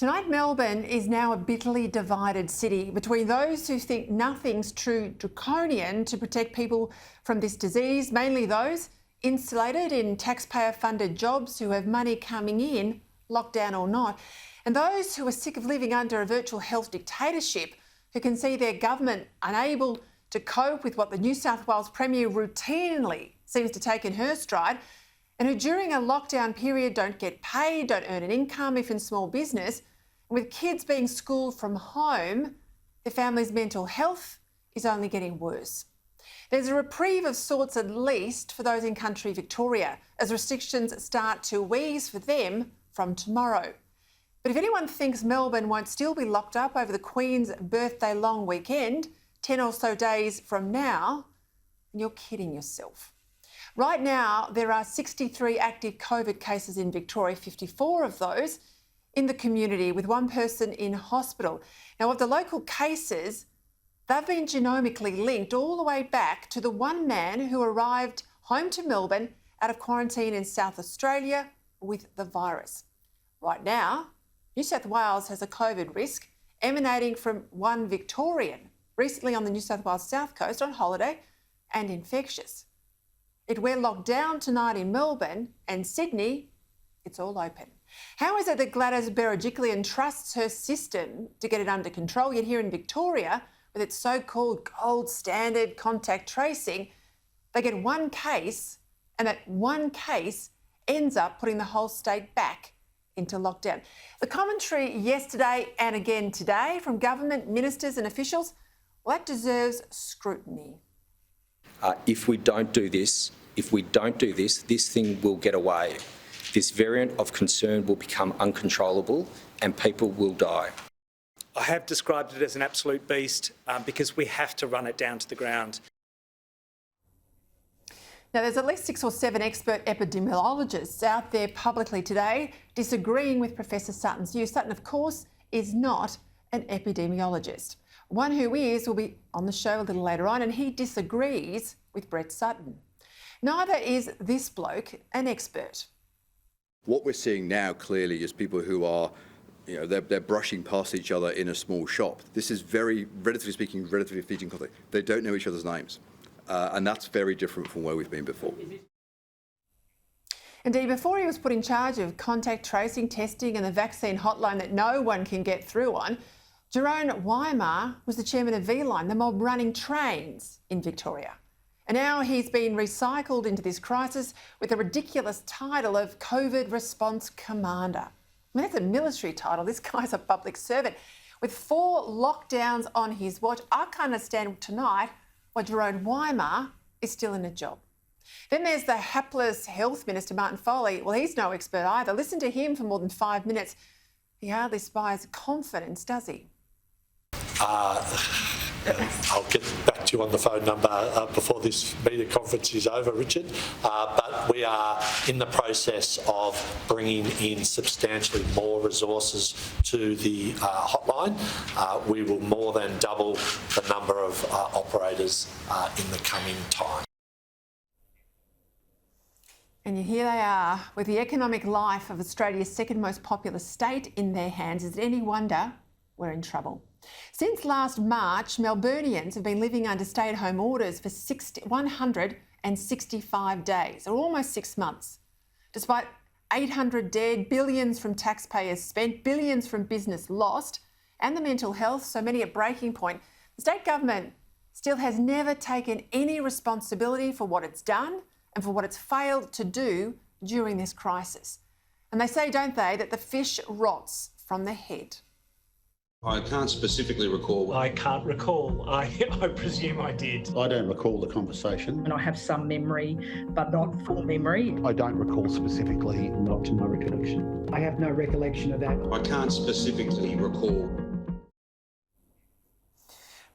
Tonight, Melbourne is now a bitterly divided city between those who think nothing's too draconian to protect people from this disease, mainly those insulated in taxpayer-funded jobs who have money coming in, lockdown or not, and those who are sick of living under a virtual health dictatorship, who can see their government unable to cope with what the New South Wales Premier routinely seems to take in her stride, and who during a lockdown period don't get paid, don't earn an income if in small business. With kids being schooled from home, their family's mental health is only getting worse. There's a reprieve of sorts, at least, for those in country Victoria, as restrictions start to ease for them from tomorrow. But if anyone thinks Melbourne won't still be locked up over the Queen's birthday long weekend, 10 or so days from now, then you're kidding yourself. Right now, there are 63 active COVID cases in Victoria, 54 of those in the community, with one person in hospital. Now, of the local cases, they've been genomically linked all the way back to the one man who arrived home to Melbourne out of quarantine in South Australia with the virus. Right now, New South Wales has a COVID risk emanating from one Victorian, recently on the New South Wales South Coast on holiday, and infectious. We're locked down tonight in Melbourne, and Sydney, it's all open. How is it that Gladys Berejiklian trusts her system to get it under control, yet here in Victoria, with its so-called gold standard contact tracing, they get one case, and that one case ends up putting the whole state back into lockdown? The commentary yesterday and again today from government ministers and officials, well, that deserves scrutiny. If we don't do this, this thing will get away. This variant of concern will become uncontrollable and people will die. I have described it as an absolute beast because we have to run it down to the ground. Now, there's at least 6 or 7 expert epidemiologists out there publicly today disagreeing with Professor Sutton's view. Sutton, of course, is not an epidemiologist. One who is will be on the show a little later on, and he disagrees with Brett Sutton. Neither is this bloke an expert. What we're seeing now clearly is people who are, they're brushing past each other in a small shop. This is relatively speaking, relatively fleeting contact. They don't know each other's names. And that's very different from where we've been before. Indeed, before he was put in charge of contact tracing, testing and the vaccine hotline that no one can get through on, Jerome Weimar was the chairman of V-Line, the mob running trains in Victoria. And now he's been recycled into this crisis with the ridiculous title of COVID Response Commander. I mean, that's a military title. This guy's a public servant. With 4 lockdowns on his watch, I can't understand tonight why Jerome Weimar is still in a job. Then there's the hapless Health Minister, Martin Foley. Well, he's no expert either. Listen to him for more than 5 minutes. He hardly inspires confidence, does he? I'll get back to you on the phone number before this media conference is over, Richard. But we are in the process of bringing in substantially more resources to the hotline. We will more than double the number of operators in the coming time. And here they are, with the economic life of Australia's second most populous state in their hands. Is it any wonder we're in trouble? Since last March, Melburnians have been living under stay-at-home orders for 165 days, or almost 6 months. Despite 800 dead, billions from taxpayers spent, billions from business lost, and the mental health, so many at breaking point, the state government still has never taken any responsibility for what it's done and for what it's failed to do during this crisis. And they say, don't they, that the fish rots from the head. I can't specifically recall. I can't recall. I presume I did. I don't recall the conversation. And I have some memory, but not full memory. I don't recall specifically. Not to my recollection. I have no recollection of that. I can't specifically recall.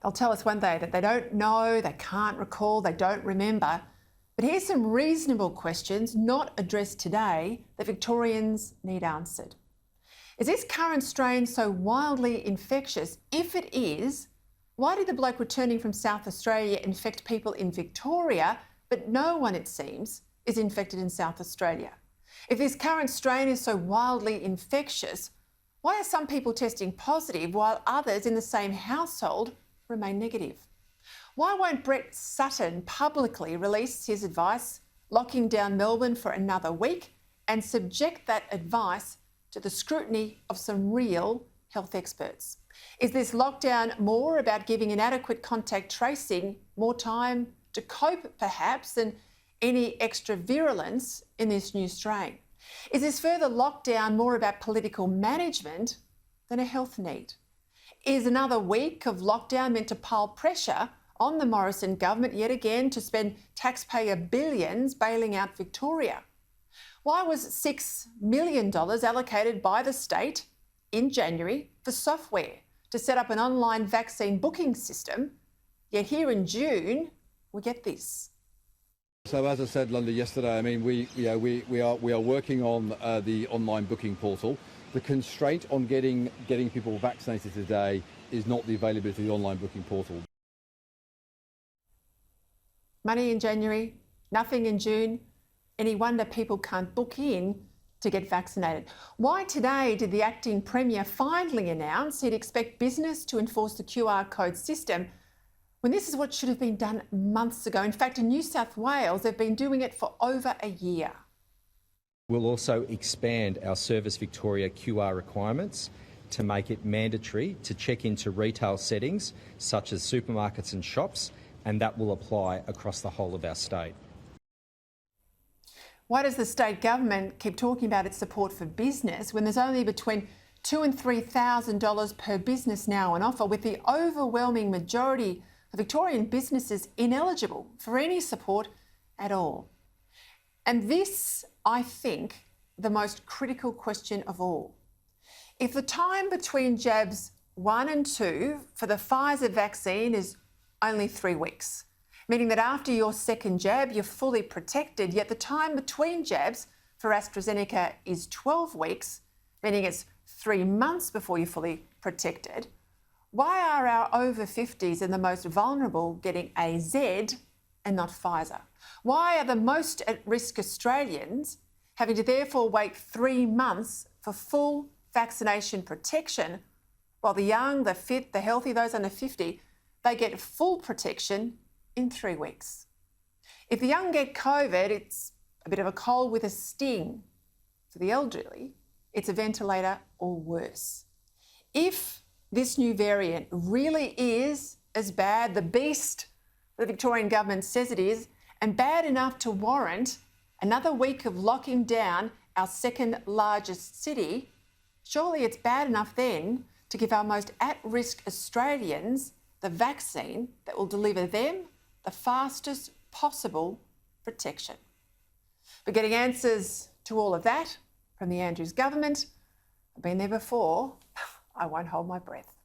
They'll tell us one day that they don't know, they can't recall, they don't remember. But here's some reasonable questions not addressed today that Victorians need answered. Is this current strain so wildly infectious? If it is, why did the bloke returning from South Australia infect people in Victoria, but no one, it seems, is infected in South Australia? If this current strain is so wildly infectious, Why are some people testing positive while others in the same household remain negative? Why won't Brett Sutton publicly release his advice, locking down Melbourne for another week, and subject that advice to the scrutiny of some real health experts? Is this lockdown more about giving inadequate contact tracing more time to cope, perhaps, than any extra virulence in this new strain? Is this further lockdown more about political management than a health need? Is another week of lockdown meant to pile pressure on the Morrison government yet again to spend taxpayer billions bailing out Victoria? Why was $6 million allocated by the state in January for software to set up an online vaccine booking system, yet here in June we get this? So as I said, Linda, yesterday, I mean, we are working on the online booking portal. The constraint on getting people vaccinated today is not the availability of the online booking portal. Money in January, nothing in June. Any wonder people can't book in to get vaccinated? Why today did the acting Premier finally announce he'd expect business to enforce the QR code system when this is what should have been done months ago? In fact, in New South Wales, they've been doing it for over a year. We'll also expand our Service Victoria QR requirements to make it mandatory to check into retail settings such as supermarkets and shops, and that will apply across the whole of our state. Why does the state government keep talking about its support for business when there's only between $2,000 and $3,000 per business now on offer, with the overwhelming majority of Victorian businesses ineligible for any support at all? And this, I think, the most critical question of all. If the time between jabs 1 and 2 for the Pfizer vaccine is only 3 weeks, meaning that after your second jab you're fully protected, yet the time between jabs for AstraZeneca is 12 weeks, meaning it's 3 months before you're fully protected, why are our over 50s and the most vulnerable getting AZ and not Pfizer? Why are the most at risk Australians having to therefore wait 3 months for full vaccination protection, while the young, the fit, the healthy, those under 50, they get full protection in 3 weeks? If the young get COVID, it's a bit of a cold with a sting. For the elderly, it's a ventilator or worse. If this new variant really is as bad, the beast the Victorian government says it is, and bad enough to warrant another week of locking down our second largest city, surely it's bad enough then to give our most at-risk Australians the vaccine that will deliver them the fastest possible protection. But getting answers to all of that from the Andrews government, I've been there before, I won't hold my breath.